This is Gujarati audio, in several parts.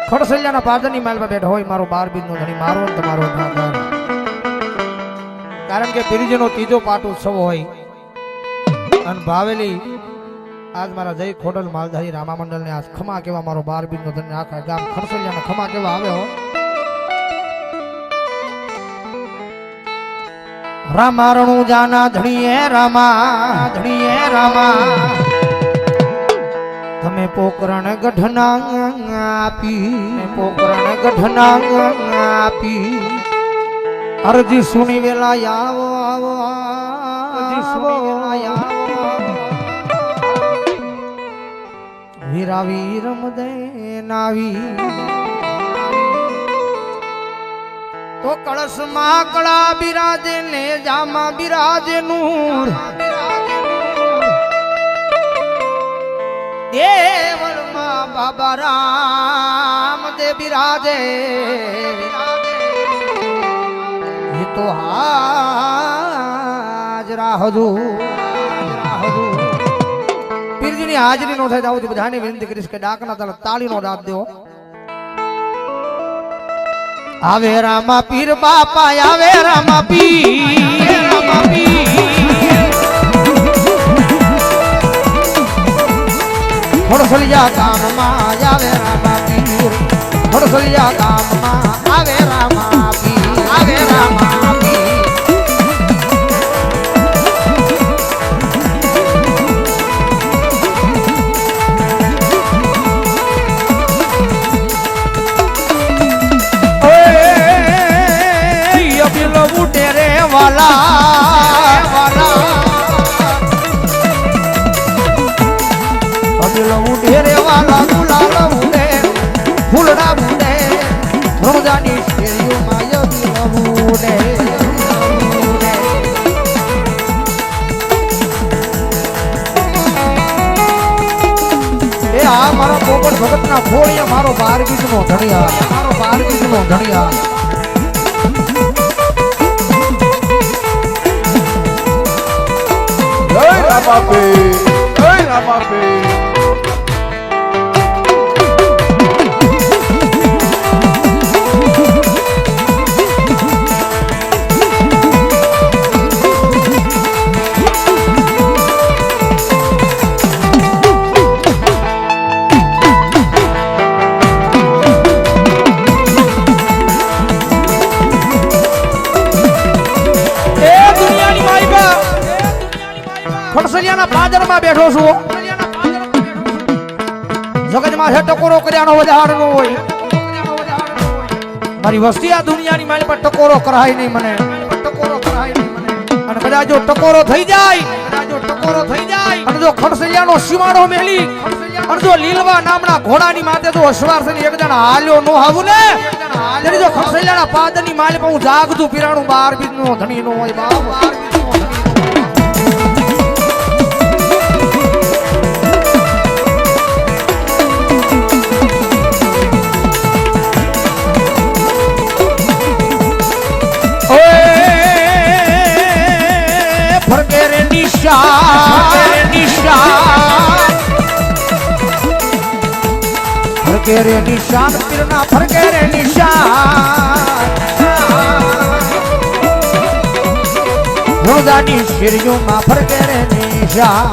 ખડસલિયાના પાદરની માલમાં બેઠો હોય મારો 12 બીજનો ધણી મારો ને તમારો ઠાકર. કારણ કે પીરજીનો ત્રીજો પાટ ઉત્સવ હોય અને ભાવેલી આજ મારા જય ખોડલ માલધારી રામા મંડળને આજ ખમા કેવા મારો 12 બીજનો ધણી આખા ગામ ખડસલિયાના ખમા કેવા આવ્યો. રામારણું જાના ધણીએ રામા તમે પોકરણ ગઢના આપી અરજી સુની વેલા આવો વીરાવી રમદે નાવી તો કળશમાં કળા બિરાજે ને જામાં બિરાજે નૂર દેવળમાં બાબા રામ દે બિરાજે એ તો હાજરા હજુર પીરજીની હાજરી નો થાય તો આવું બધાને વિનંતી કરીશ કે ડાકના તાલે તાળીનો દાબ દેવો. આવે રામા પીર બાપા આવે રામા પીર ખડસલિયા ગામમાં આવે રામા પીર ખડસલિયા ગામમાં આવે રામા પીર આવે રામા પીર. રે વાલા અબિલો ઉડે રે વાલા ગુલાલ ઉડે ફૂલડા ઉડે રોજાની શેરીઓ માય અબિલો ઉડે એ આ મારા પોપટ ભગતના ખોળિયા મારો 12 બીજનો ધણિયા Ramape. ખડસલિયાના પાદરમાં બેઠો છું. જગતમાં છે ટકોરો કર્યાનો વધાર નો હોય. મારી વસ્તી આ દુનિયાની મારી પર ટકોરો કરાય નહીં મને અને કદાચ જો ટકોરો થઈ જાય અને જો ખડસલિયાનો સીમાડો મેલી અને જો લીલવા નામના ઘોડાની માથે જો અશ્વાર થઈને એક જણ હાલ્યો નો આવું ને ત્યારે જો ખડસલિયાના પાદરની માલી પર હું જાગતું પીરાણું 12 બીજનો ધણી નો હોય બાપ. ફરકે રે નિશાન પીરના ફરકે રે નિશાન રોજાની શેરીઓમાં ફરકે રે નિશાન.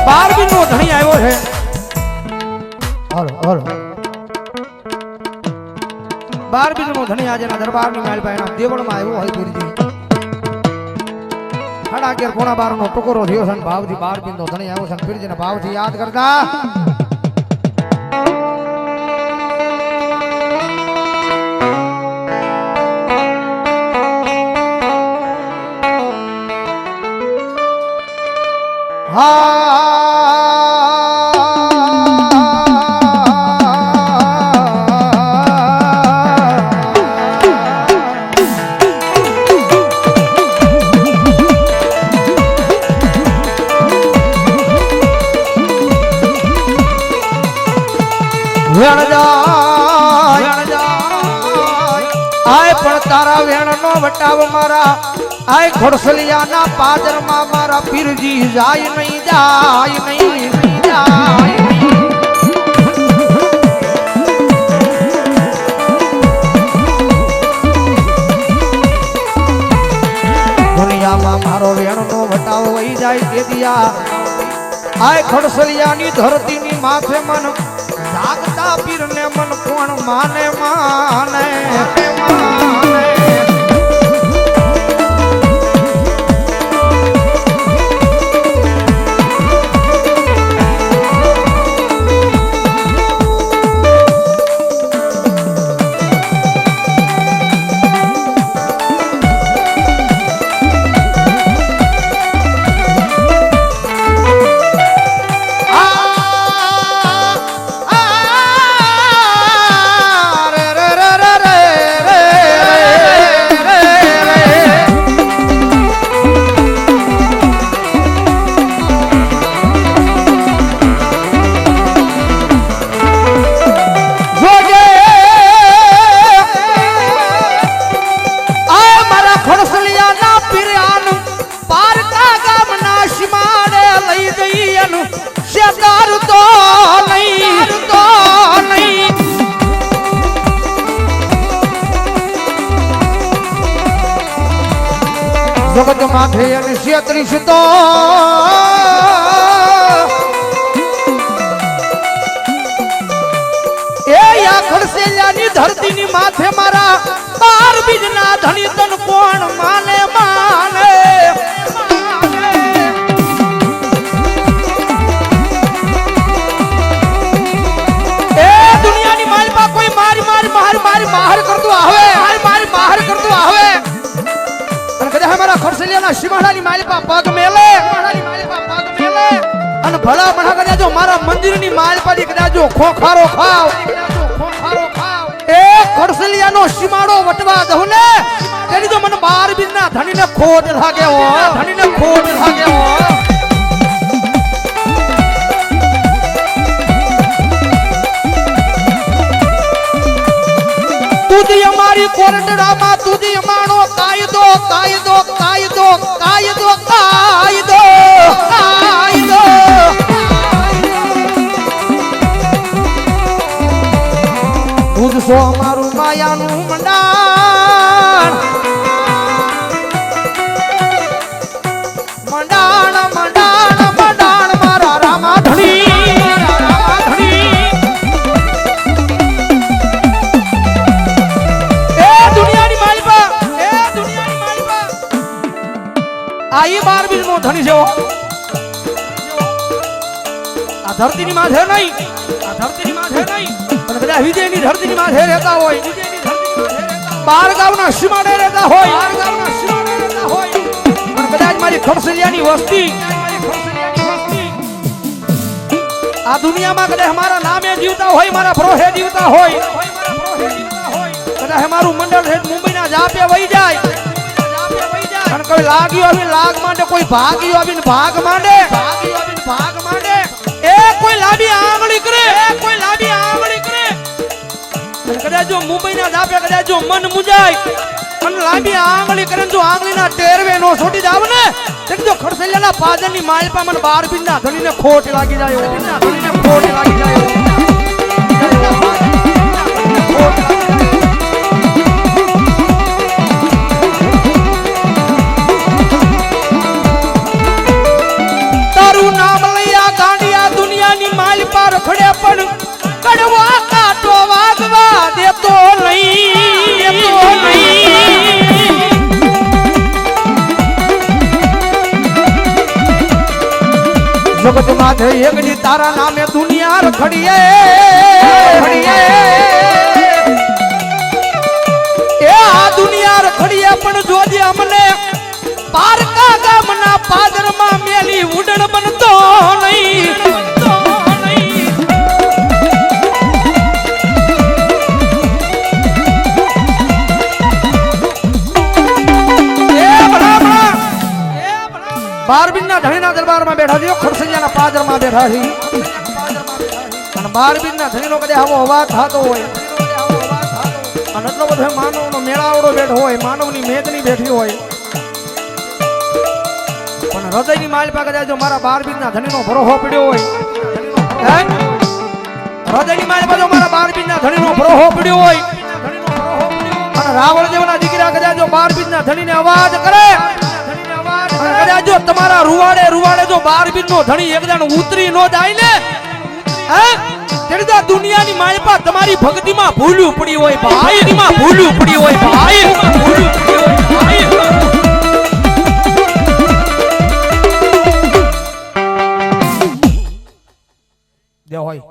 બારબીનો ધણી આવ્યો છે. હલો 12 બીજનો ધણી આજના દરબારની માલભાઈના દેવળમાં આવ્યો હોય ગુરુજી. 11:30 પોણા 12 નો ટકોરો થયો છે ભાવથી 12 બીજનો ધણી આવ્યો છે પીરજીના ભાવથી યાદ કરતા આય પણ તારા વેણ નો વટાવ મારા આય ખોડસલિયાના પાદરમાં મારા પીરજી જાય નહીં જાય નહીં જાય દુનિયામાં મારો વેણ નો વટાવ વહી જાય તે દિયા આય ખડસલિયાની ધરતીની માથે મન જાગતા પીરને મન કોણ માને માને માને જગત માથે અને 36 તો એ યા ખડસેલાની ધરતીની માથે મારા 12 બીજના ધણી તન કોણ માને માને એ દુનિયાની માલપા કોઈ મારી મારી મારી બહાર કરતું આવે મારી બહાર કરતું આવે हमारा खरसलियाना शिवाडानी मालिपा पग मेले અને ભલા મણા કદા જો મારા મંદિરની માલપાડી કદા જો ખોખારો ખાવ એ ખરસલિયાનો સીમાડો વટવા દઉં ને તેની તો મને 12 બીજના ધણીને ખોટ લાગે હો ધણીને ખોટ લાગે હો તુજી અમારી કોરટડામાં તુજી અમારો કાયદો કાયદો કાયદો કાયદો કાયદો કાયદો પૂજશો અમારું માયાનું મંડાણ મંડાણ મંડાણ મંડાણ મારા રામા ધણી આઈ 12 બીજ નો ધણી છે આ ધરતીની માથે નહીં આ ધરતીની માથે નહીં પણ કદાચ વિજયની ધરતીની માથે રહેતા હોય વિજયની ધરતીની માથે રહેતા 12 ગામના સીમાડે રહેતા હોય 12 ગામના સીમાડે રહેતા હોય પણ કદાચ મારી ખડસલિયાની વસ્તી આ દુનિયામાં કદાચ અમારા નામે જીવતા હોય મારા પ્રોહે જીવતા હોય કદાચ અમારું મંડળ છે મુંબઈના જાપે વહી જાય કોઈ લાગ્યો આવીને લાગ માંડે કોઈ ભાગ્યો આવીને ભાગ માંડે ભાગ્યો આવીને ભાગ માંડે એ કોઈ લાંબી આંગળી કરે એ કોઈ લાંબી આંગળી કરે કદાચ જો મુંબઈના દાપે કદાચ જો મન મુજાય અને લાંબી આંગળી કરે જો આંગળીના ટેરવે નો છોડી જાવ ને તો જો ખડસલિયાના પાદરની માલપા મને 12 બીજના ધણીને ખોટ લાગી જાય ધણીને ખોટ લાગી જાય રખડે પણ કડવા કાટો વાગવા દેતો નહીં જગત માથે એકની તારા નામે દુનિયા રખડીએ એ આ દુનિયા રખડીએ પણ જોજે અમને પારકા ગામના પાદરમાં મેલી ઉડણ બનતો નહીં બારબીનના ધણીના દરબારમાં બેઠા છે ખડસલિયાના પાદરમાં બેઠા છે અને બારબીનના ધણીનો કદે આવો અવાજ થતો હોય અને એટલો બધો માનવનો મેળાવડો બેઠો હોય, માનવની મેદની બેઠી હોય, પણ હૃદયની માલ પાસે જાય જો મારા 12 બીજના ધણીનો ભરોહો પડ્યો હોય, હે હૃદયની માલ પાસે મારા 12 બીજના ધણીનો ભરોહો પડ્યો હોય, અને રાવણ દેવના દીકરા કદાચ જો 12 બીજના ધણીને અવાજ કરે, અને કદાચ જો તમારા રૂવાડે જો 12 બીજનો ધણી એકદમ ઉતરી નો જાય ને, હે તેની તો દુનિયાની માલપા તમારી ભક્તિમાં ભૂલ્યું પડી હોય ભાઈ, માં ભૂલ્યું પડી હોય ભાઈ, ભૂલ્યું પડી હોય ભાઈ. દે હોય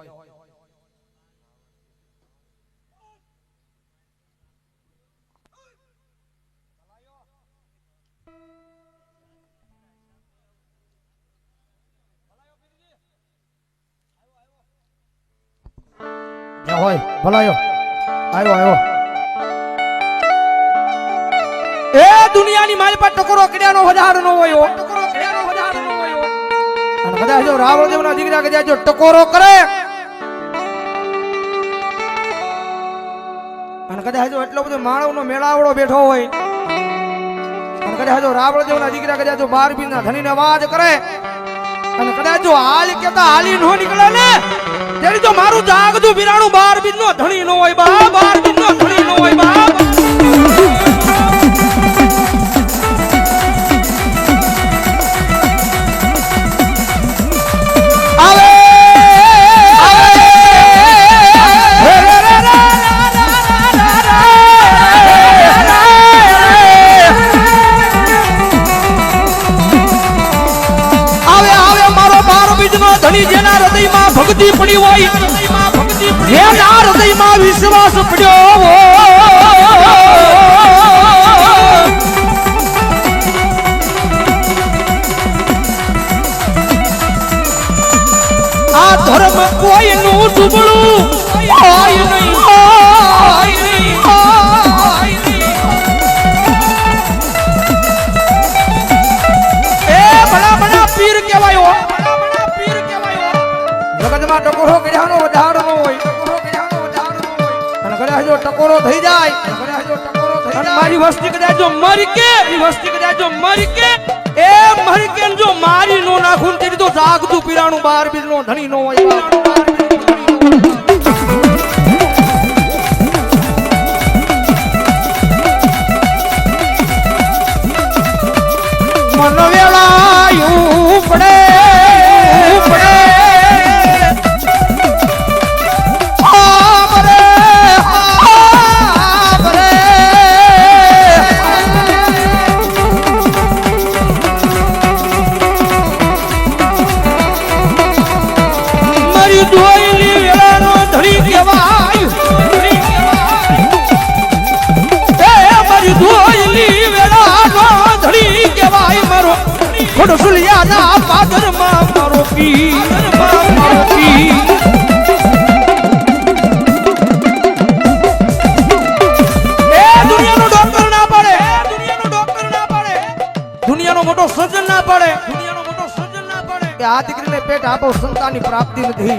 હોય ભલાયો આવ્યો એ દુનિયાની માલ પર ટકોરો કર્યાનો વધાર ન હોય, અને કદાચ જો રાવણ દેવના દીકરા કદાચ જો ટકોરો કરે, અને કદાચ જો એટલો બધો માનવનો મેળાવડો બેઠો હોય, અને કદાચ જો રાવણ દેવના દીકરા કદાચ જો 12 બીજના ધણીને અવાજ કરે, અને કદાચ જો હાલ કેતા હાલી નો નીકળે ને, તેની તો મારું જાગતું બિરાણું 12 બીજનો ધણી નો હોય બા, 12 બીજનો ધણી નો હોય બા. ધણી જેના હૃદયમાં ભક્તિ પડી હોય, જેના હૃદયમાં વિશ્વાસ પડ્યો આ ધર્મ કોઈનું ડૂબળું હોય નહીં, એ ભલા ભલા પીર કહેવાયો, જગતમાં ટકોરો કર્યાનો વધાર ન હોય, અને કદાચ જો ટકોરો થઈ જાય, અને મારી વસ્તી કદાચ જો મરી કે, એ મરી કે જો મારી નો નાખું તેની તો જાગતું પીરાણું 12 બીજનો ધણી નો હોય. મન વેળાયું પડે ખોડસુલિયાના પાદરમાં મારો પીર, એ દુનિયાનો ડોક્ટર ના પડે, દુનિયાનો મોટો સર્જન ના પડે, કે આ દીકરીને પેટ આપો સંતાનની પ્રાપ્તિ નથી.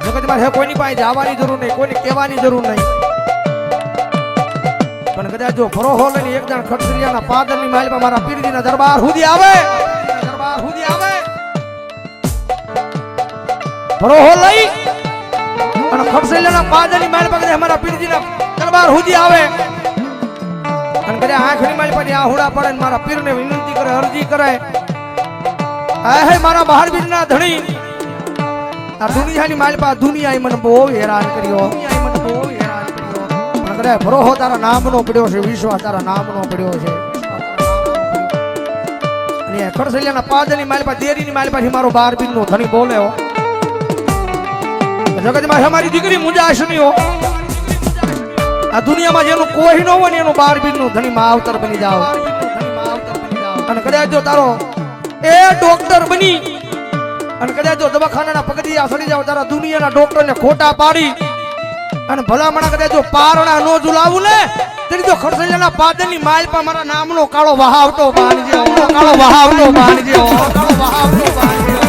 જગતમાં હે કોઈની પાસે જવાની જરૂર નહીં, કોઈને કહેવાની જરૂર નહીં, પણ કદાચ જો ભરોહો લઈને એક જણ ખડસલિયાના પાદરની માલમાં મારા પીરજીના દરબાર સુધી આવે, ભરોહો લઈ અને ખડસલિયાના પાદરની માલ પર મારા પીરજીના દરબાર સુધી આવે, અને કદાચ આંખની માલ પર આહુડા પડે ને મારા પીરને વિનંતી કરે, અરજી કરે, હે મારા 12 બીજના ધણી, આ દુનિયાની માલ પર દુનિયાએ મને બહુ હેરાન કર્યો, ભરોહો તારા નામનો પડ્યો છે, વિશ્વાસ તારા નામનો પડ્યો છે, અને ખડસલિયાના પાદરની માલપા દેરીની માલપાથી મારો 12 બીજનો ધણી બોલે, જગતમાં અમારી દીકરી મુંજાશ નહીં હો, આ દુનિયામાં જેનું કોઈ ન હોય ને એનું 12 બીજનો ધણી માવતર બની જાવ, અને કદાચ જો તારો એ ડોક્ટર બની અને કદાચ જો દવાખાનાના પગથિયા સડી જાવ, તારા દુનિયાના ડોક્ટરને ખોટા પાડી અને ભલામણા કદાચ જો પારણા નો ઝુલાવું ને, તેની જો ખડસલિયાના પાદરની માલ પર મારા નામનો કાળો વહાવટો બાંધજો, કાળો વહાવટો બાંધજો, કાળો વહાવટો બાંધજો.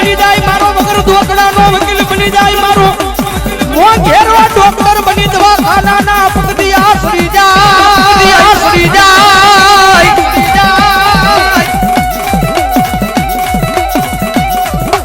બની જાય મારો વગર ધોકડાનો વકીલ બની જાય મારો મો ઘેરવા ડોક્ટર બની દવાખાનાના